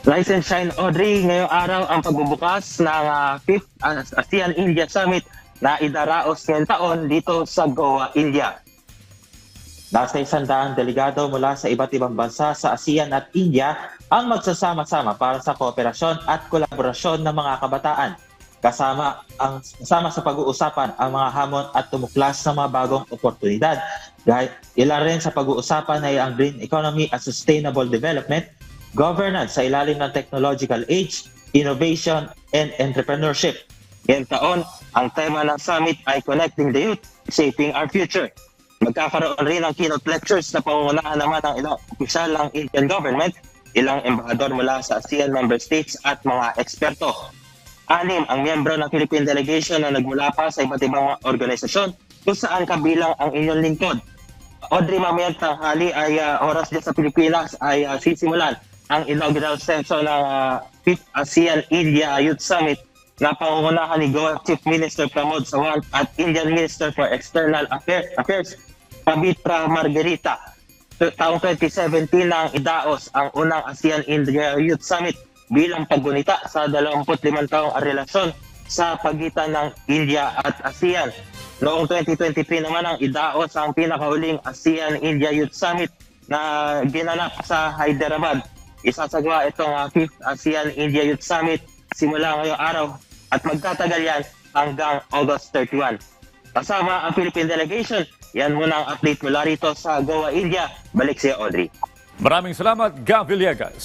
Rise and shine, Audrey. Ngayong araw ang pagbubukas ng 5th ASEAN-India Summit na idaraos ngayong taon dito sa Goa, India. Nasa 100 delegado mula sa iba't ibang bansa sa ASEAN at India ang magsasama-sama para sa kooperasyon at kolaborasyon ng mga kabataan. Kasama sa pag-uusapan ang mga hamon at tumuklas ng mga bagong oportunidad. Kahit ilan rin sa pag-uusapan ay ang green economy at sustainable development, governance sa ilalim ng technological age, innovation, and entrepreneurship. Ngayong taon, ang tema ng summit ay Connecting the Youth, Shaping Our Future. Magkakaroon rin ng keynote lectures na pangungunahan naman ng ilang opisyal ng Indian government, ilang embahador mula sa ASEAN member states at mga eksperto. 6 ang miyembro ng Philippine delegation na nagmula pa sa iba't ibang organisasyon kung saan kabilang ang inyong lingkod. Audrey, mamayang tanghali ay oras dyan sa Pilipinas ay sisimulan ang inaugural session ng 5th ASEAN-India Youth Summit na pangungunahan ni Goa Chief Minister Pramod Sawant at Indian Minister for External Affairs Pavitra Margarita. Taong 2017 nang idaos ang unang ASEAN-India Youth Summit bilang paggunita sa 25 taong relasyon sa pagitan ng India at ASEAN. Noong 2023 naman ang idaos ang pinakahuling ASEAN-India Youth Summit na ginanap sa Hyderabad. Isasagawa itong 5th ASEAN-India Youth Summit simula ngayong araw at magtatagal yan hanggang August 31. Kasama ang Philippine delegation, yan muna ang update mula rito sa Goa, India. Balik siya, Audrey. Maraming salamat, Gav Villegas.